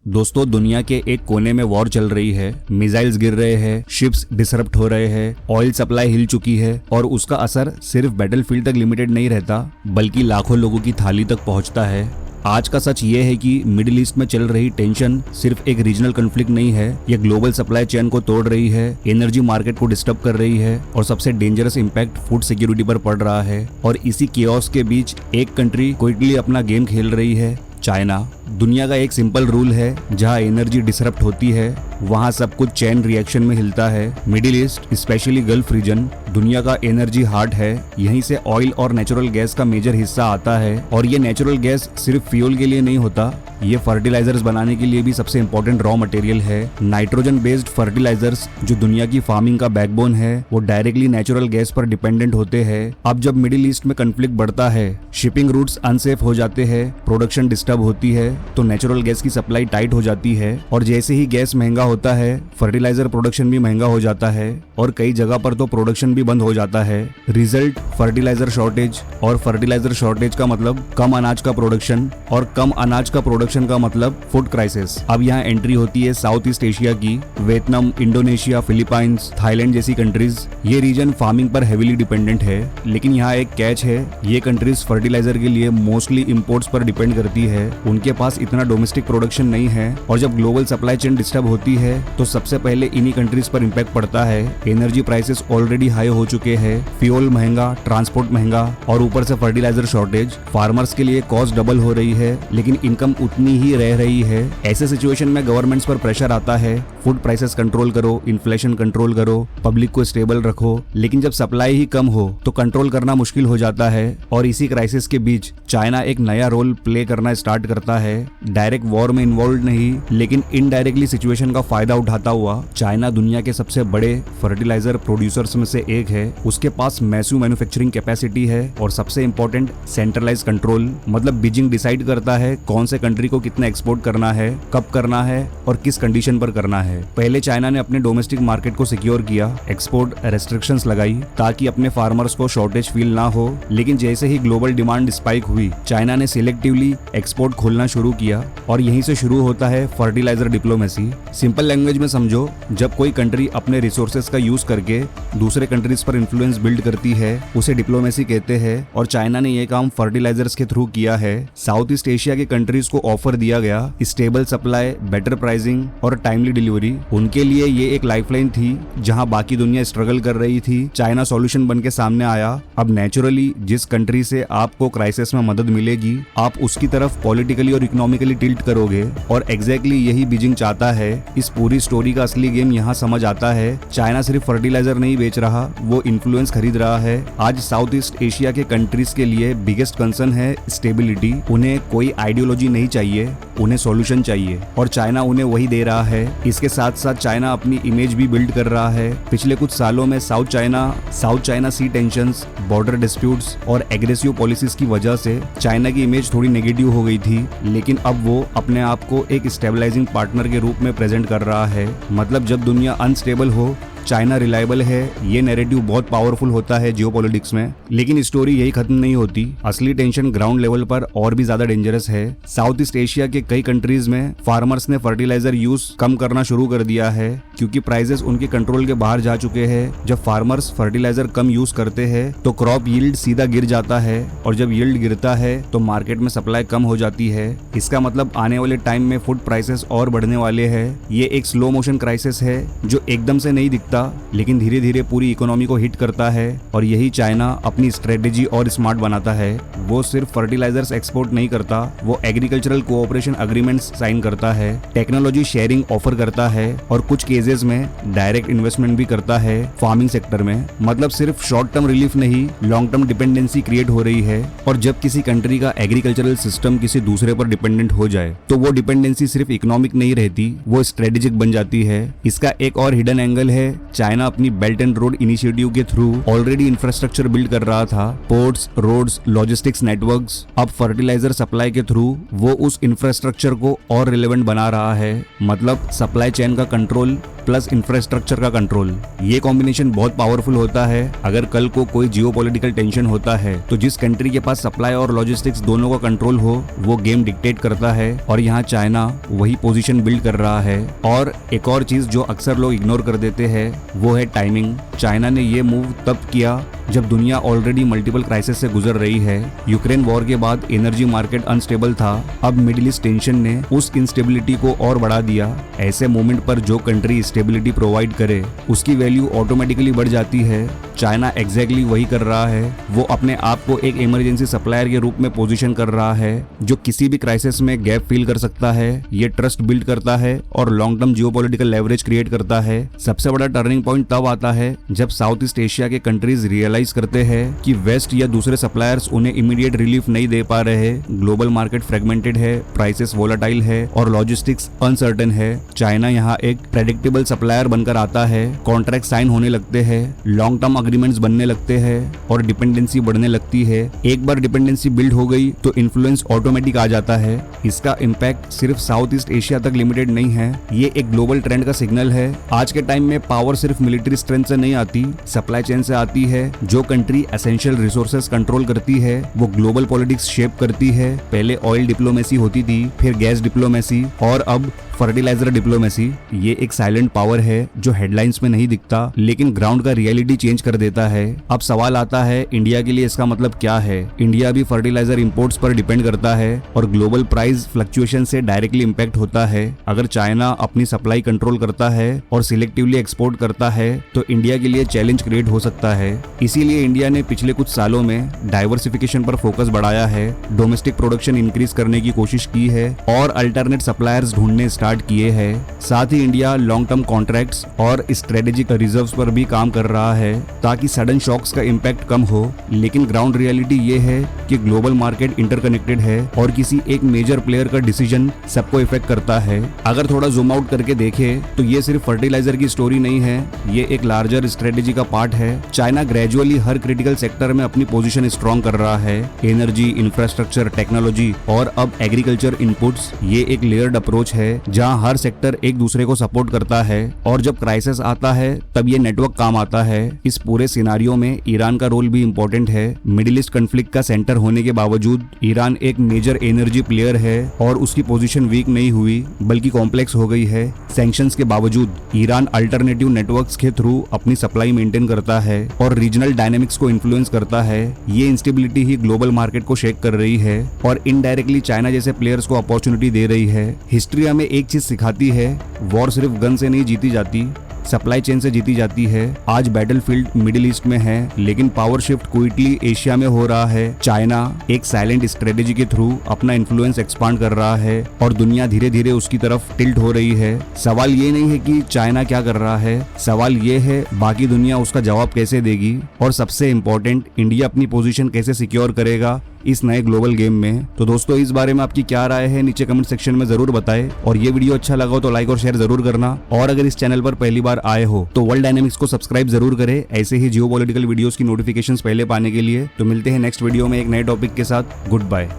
दोस्तों, दुनिया के एक कोने में वॉर चल रही है, मिसाइल्स गिर रहे हैं, शिप्स डिसरप्ट हो रहे हैं, ऑयल सप्लाई हिल चुकी है और उसका असर सिर्फ बैटलफील्ड तक लिमिटेड नहीं रहता बल्कि लाखों लोगों की थाली तक पहुंचता है। आज का सच ये है कि मिडिल ईस्ट में चल रही टेंशन सिर्फ एक रीजनल कॉन्फ्लिक्ट नहीं है, ये ग्लोबल सप्लाई चेन को तोड़ रही है, एनर्जी मार्केट को डिस्टर्ब कर रही है और सबसे डेंजरस इंपैक्ट फूड सिक्योरिटी पर पड़ रहा है। और इसी केओस के बीच एक कंट्री क्विकली अपना गेम खेल रही है, चाइना। दुनिया का एक सिंपल रूल है, जहां एनर्जी डिसरप्ट होती है वहां सब कुछ चेन रिएक्शन में हिलता है। Middle East specially Gulf region दुनिया का एनर्जी हार्ट है, यहीं से ऑयल और नेचुरल गैस का मेजर हिस्सा आता है। और ये नेचुरल गैस सिर्फ फ्यूल के लिए नहीं होता, ये फर्टिलाइजर्स बनाने के लिए भी सबसे इंपॉर्टेंट रॉ मटेरियल है। नाइट्रोजन बेस्ड फर्टिलाइजर्स जो दुनिया की फार्मिंग का बैकबोन है, वो डायरेक्टली नेचुरल गैस पर डिपेंडेंट होते हैं। अब जब मिडिल ईस्ट में कॉन्फ्लिक्ट बढ़ता है, शिपिंग रूट्स अनसेफ हो जाते हैं, प्रोडक्शन डिस्टर्ब होती है, तो नेचुरल गैस की सप्लाई टाइट हो जाती है। और जैसे ही गैस महंगा होता है, फर्टिलाइजर प्रोडक्शन भी महंगा हो जाता है और कई जगह पर तो प्रोडक्शन भी बंद हो जाता है। रिजल्ट फर्टिलाइजर शॉर्टेज, और फर्टिलाइजर शॉर्टेज का मतलब कम अनाज का प्रोडक्शन, और कम अनाज का प्रोडक्शन का मतलब फूड क्राइसिस। अब यहाँ एंट्री होती है साउथ ईस्ट एशिया की। वियतनाम, इंडोनेशिया, फिलीपाइंस, थाईलैंड जैसी कंट्रीज, ये रीजन फार्मिंग पर हेविली डिपेंडेंट है। लेकिन यहाँ एक कैच है, ये कंट्रीज फर्टिलाइजर के लिए मोस्टली इंपोर्ट्स पर डिपेंड करती है, उनके पास इतना डोमेस्टिक प्रोडक्शन नहीं है। और जब ग्लोबल सप्लाई चेन डिस्टर्ब होती है तो सबसे पहले इन्हीं कंट्रीज पर इम्पैक्ट पड़ता है। एनर्जी प्राइसेस ऑलरेडी हाई हो चुके हैं, फ्यूल महंगा, ट्रांसपोर्ट महंगा और ऊपर से फर्टिलाइजर शॉर्टेज। फार्मर्स के लिए कॉस्ट डबल हो रही है लेकिन इनकम उतनी ही रह रही है। ऐसे सिचुएशन में गवर्नमेंट्स पर प्रेशर आता है, फूड प्राइसेस कंट्रोल करो, इन्फ्लेशन कंट्रोल करो, पब्लिक को स्टेबल रखो। लेकिन जब सप्लाई ही कम हो तो कंट्रोल करना मुश्किल हो जाता है। और इसी क्राइसिस के बीच चाइना एक नया रोल प्ले करना स्टार्ट करता है। डायरेक्ट वॉर में इन्वॉल्व नहीं लेकिन इनडायरेक्टली सिचुएशन का फायदा उठाता हुआ। चाइना दुनिया के सबसे बड़े फर्टिलाइजर प्रोड्यूसर्स में से एक है, उसके पास मैसिव मैन्युफैक्चरिंग कैपेसिटी है और सबसे इंपॉर्टेंट सेंट्रलाइज कंट्रोल। मतलब बीजिंग डिसाइड करता है कौन से कंट्री को कितना एक्सपोर्ट करना है, कब करना है और किस कंडीशन पर करना है। पहले चाइना ने अपने डोमेस्टिक मार्केट को सिक्योर किया, एक्सपोर्ट रेस्ट्रिक्शंस लगाई ताकि अपने फार्मर्स को शॉर्टेज फील ना हो। लेकिन जैसे ही ग्लोबल डिमांड स्पाइक हुई, चाइना ने सिलेक्टिवली एक्सपोर्ट खोलना शुरू किया और यहीं से शुरू होता है फर्टिलाइजर डिप्लोमेसी। सिंपल लैंग्वेज में समझो, जब कोई कंट्री अपने रिसोर्सेज का यूज करके दूसरे कंट्रीज पर इन्फ्लुएंस बिल्ड करती है, उसे डिप्लोमेसी कहते हैं। और चाइना ने यह काम फर्टिलाइजर्स के थ्रू किया है। साउथ ईस्ट एशिया के कंट्रीज को ऑफर दिया गया स्टेबल सप्लाई, बेटर प्राइसिंग और टाइमली डिलीवरी। उनके लिए ये एक लाइफलाइन थी, जहां बाकी दुनिया स्ट्रगल कर रही थी, चाइना सॉल्यूशन बन के सामने आया। अब नेचुरली जिस कंट्री से आपको क्राइसिस में मदद मिलेगी, आप उसकी तरफ पॉलिटिकली और इकोनॉमिकली टिल्ट करोगे। और एग्जैक्टली यही बीजिंग चाहता है। इस पूरी स्टोरी का असली गेम यहाँ समझ आता है। चाइना सिर्फ फर्टिलाइजर नहीं बेच रहा, वो इन्फ्लुएंस खरीद रहा है। आज साउथ ईस्ट एशिया के कंट्रीज के लिए बिगेस्ट कंसर्न है स्टेबिलिटी। उन्हें कोई आइडियोलॉजी नहीं चाहिए, उन्हें सॉल्यूशन चाहिए और चाइना उन्हें वही दे रहा है। इसके साथ साथ चाइना अपनी इमेज भी बिल्ड कर रहा है। पिछले कुछ सालों में साउथ चाइना सी टेंशंस, बॉर्डर डिस्प्यूट्स और एग्रेसिव पॉलिसीज की वजह से चाइना की इमेज थोड़ी नेगेटिव हो गई थी। लेकिन अब वो अपने आप को एक स्टेबलाइजिंग पार्टनर के रूप में प्रेजेंट कर रहा है। मतलब जब दुनिया अनस्टेबल हो, चाइना रिलायबल है, ये नैरेटिव बहुत पावरफुल होता है जियोपॉलिटिक्स में। लेकिन स्टोरी यही खत्म नहीं होती, असली टेंशन ग्राउंड लेवल पर और भी ज्यादा डेंजरस है। साउथ ईस्ट एशिया के कई कंट्रीज में फार्मर्स ने फर्टिलाइजर यूज कम करना शुरू कर दिया है क्योंकि प्राइसेस उनके कंट्रोल के बाहर जा चुके हैं। जब फार्मर्स फर्टिलाइजर कम यूज करते हैं तो क्रॉप यील्ड सीधा गिर जाता है और जब यील्ड गिरता है तो मार्केट में सप्लाई कम हो जाती है। इसका मतलब आने वाले टाइम में फूड प्राइसेस और बढ़ने वाले हैं। ये एक स्लो मोशन क्राइसिस है जो एकदम से नहीं दिखता लेकिन धीरे धीरे पूरी इकोनॉमी को हिट करता है। और यही चाइना अपनी स्ट्रेटेजी और स्मार्ट बनाता है। वो सिर्फ फर्टिलाइजर्स एक्सपोर्ट नहीं करता, वो एग्रीकल्चरल कोऑपरेशन अग्रीमेंट्स साइन करता है, टेक्नोलॉजी शेयरिंग ऑफर करता है और कुछ केसेस में डायरेक्ट इन्वेस्टमेंट भी करता है फार्मिंग सेक्टर में। मतलब सिर्फ शॉर्ट टर्म रिलीफ नहीं, लॉन्ग टर्म डिपेंडेंसी क्रिएट हो रही है। और जब किसी कंट्री का एग्रीकल्चरल सिस्टम किसी दूसरे पर डिपेंडेंट हो जाए तो वो डिपेंडेंसी सिर्फ इकोनॉमिक नहीं रहती, वो स्ट्रेटेजिक बन जाती है। इसका एक और हिडन एंगल है चाइना अपनी बेल्ट एंड रोड इनिशिएटिव के थ्रू ऑलरेडी इंफ्रास्ट्रक्चर बिल्ड कर रहा था, पोर्ट्स, रोड्स, लॉजिस्टिक्स नेटवर्क्स। अब फर्टिलाइजर सप्लाई के थ्रू वो उस इंफ्रास्ट्रक्चर को और रिलेवेंट बना रहा है, मतलब सप्लाई चेन का कंट्रोल प्लस इंफ्रास्ट्रक्चर का कंट्रोल। ये कॉम्बिनेशन बहुत पावरफुल होता है। अगर कल को कोई जियोपॉलिटिकल टेंशन होता है तो जिस कंट्री के पास सप्लाई और लॉजिस्टिक्स दोनों का कंट्रोल हो वो गेम डिक्टेट करता है, और यहाँ चाइना वही पोजीशन बिल्ड कर रहा है। और एक और चीज जो अक्सर लोग इग्नोर कर देते हैं वो है टाइमिंग। चाइना ने ये मूव तब किया जब दुनिया ऑलरेडी मल्टीपल क्राइसिस से गुजर रही है। यूक्रेन वॉर के बाद एनर्जी मार्केट अनस्टेबल था, अब मिडिल ईस्ट टेंशन ने उस इंस्टेबिलिटी को और बढ़ा दिया। ऐसे मोमेंट पर जो कंट्री स्टेबिलिटी प्रोवाइड करे उसकी वैल्यू ऑटोमेटिकली बढ़ जाती है। चाइना एग्जैक्टली वही कर रहा है। वो अपने आप को एक इमरजेंसी सप्लायर के रूप में पोजीशन कर रहा है जो किसी भी क्राइसिस में गैप फिल कर सकता है। ये ट्रस्ट बिल्ड करता है और long term geopolitical leverage create करता है। सबसे बड़ा टर्निंग पॉइंट तब आता है जब साउथ ईस्ट एशिया के कंट्रीज रियलाइज करते हैं कि वेस्ट या दूसरे सप्लायर्स उन्हें इमीडिएट रिलीफ नहीं दे पा रहे। ग्लोबल मार्केट फ्रेगमेंटेड है, प्राइसेस वोलेटाइल है और लॉजिस्टिक्स अनसर्टेन है। चाइना यहाँ एक प्रेडिक्टेबल सप्लायर बनकर आता है। कॉन्ट्रैक्ट साइन होने लगते हैं, लॉन्ग टर्म अग्रीमेंट्स बनने लगते हैं और डिपेंडेंसी बढ़ने लगती है। एक बार डिपेंडेंसी बिल्ड हो गई तो इन्फ्लुएंस ऑटोमेटिक आ जाता है। इसका इम्पैक्ट सिर्फ साउथ ईस्ट एशिया तक लिमिटेड नहीं है, ये एक ग्लोबल ट्रेंड का सिग्नल है। आज के टाइम में पावर सिर्फ मिलिट्री स्ट्रेंथ से नहीं आती, सप्लाई चेन से आती है। जो कंट्री एसेंशियल रिसोर्सेज कंट्रोल करती है वो ग्लोबल पॉलिटिक्स शेप करती है। पहले ऑयल डिप्लोमेसी होती थी, फिर गैस डिप्लोमेसी और अब फर्टिलाइजर डिप्लोमेसी। ये एक साइलेंट पावर है जो हेडलाइंस में नहीं दिखता लेकिन ग्राउंड का रियलिटी चेंज कर देता है। अब सवाल आता है इंडिया के लिए इसका मतलब क्या है। इंडिया भी फर्टिलाइजर इंपोर्ट्स पर डिपेंड करता है और ग्लोबल प्राइस फ्लक्चुएशन से डायरेक्टली इंपैक्ट होता है। अगर चाइना अपनी सप्लाई कंट्रोल करता है और सिलेक्टिवली एक्सपोर्ट करता है तो इंडिया के लिए चैलेंज क्रिएट हो सकता है। इसीलिए इंडिया ने पिछले कुछ सालों में डाइवर्सिफिकेशन पर फोकस बढ़ाया है, डोमेस्टिक प्रोडक्शन इंक्रीज करने की कोशिश की है और अल्टरनेट सप्लायर्स ढूंढने स्टार्ट किए हैं। साथ ही इंडिया लॉन्ग टर्म कॉन्ट्रैक्ट्स और स्ट्रेटेजिक रिजर्व्स पर भी काम कर रहा है ताकि सडन शॉक्स का इम्पैक्ट कम हो। लेकिन ग्राउंड रियलिटी ये है कि ग्लोबल मार्केट इंटरकनेक्टेड है और किसी एक मेजर प्लेयर का डिसीजन सबको इफेक्ट करता है। अगर थोड़ा जूम आउट करके देखें तो ये सिर्फ फर्टिलाइजर की स्टोरी नहीं है, ये एक लार्जर स्ट्रेटेजी का पार्ट है। चाइना ग्रेजुअली हर क्रिटिकल सेक्टर में अपनी पोजीशन स्ट्रॉन्ग कर रहा है, एनर्जी, इंफ्रास्ट्रक्चर, टेक्नोलॉजी और अब एग्रीकल्चर इनपुट्स। ये एक लेयर्ड अप्रोच है जहां हर सेक्टर एक दूसरे को सपोर्ट करता है और जब क्राइसिस आता है तब ये नेटवर्क काम आता है। इस पूरे सिनारियो में ईरान का रोल भी इम्पोर्टेंट है। मिडिल ईस्ट कॉन्फ्लिक्ट का सेंटर होने के बावजूद ईरान एक मेजर एनर्जी प्लेयर है और उसकी पोजीशन वीक नहीं हुई बल्कि कॉम्प्लेक्स हो गई है। सैंक्शंस के बावजूद ईरान अल्टरनेटिव नेटवर्क्स के थ्रू अपनी सप्लाई मेंटेन करता है और रीजनल डायनेमिक्स को इन्फ्लुएंस करता है। ये इंस्टेबिलिटी ही ग्लोबल मार्केट को शेक कर रही है और इनडायरेक्टली चाइना जैसे प्लेयर्स को अपॉर्चुनिटी दे रही है। हिस्ट्री हमें एक चीज सिखाती है, वॉर सिर्फ गन से नहीं जीती जाती, सप्लाई चेन से जीती जाती है। आज बैटलफील्ड मिडिल ईस्ट में है लेकिन पावर शिफ्ट क्विकली एशिया में हो रहा है। चाइना एक साइलेंट स्ट्रेटेजी के थ्रू अपना इन्फ्लुएंस एक्सपांड कर रहा है और दुनिया धीरे धीरे उसकी तरफ टिल्ट हो रही है। सवाल ये नहीं है कि चाइना क्या कर रहा है, सवाल ये है बाकी दुनिया उसका जवाब कैसे देगी और सबसे इम्पोर्टेंट इंडिया अपनी पोजीशन कैसे सिक्योर करेगा इस नए ग्लोबल गेम में। तो दोस्तों इस बारे में आपकी क्या राय है नीचे कमेंट सेक्शन में जरूर बताएं और ये वीडियो अच्छा लगा हो तो लाइक और शेयर जरूर करना और अगर इस चैनल पर पहली बार आए हो तो वर्ल्ड डायनेमिक्स को सब्सक्राइब जरूर करें ऐसे ही जियोपॉलिटिकल वीडियोस की नोटिफिकेशंस पहले पाने के लिए। तो मिलते हैं नेक्स्ट वीडियो में एक नए टॉपिक के साथ। Good bye.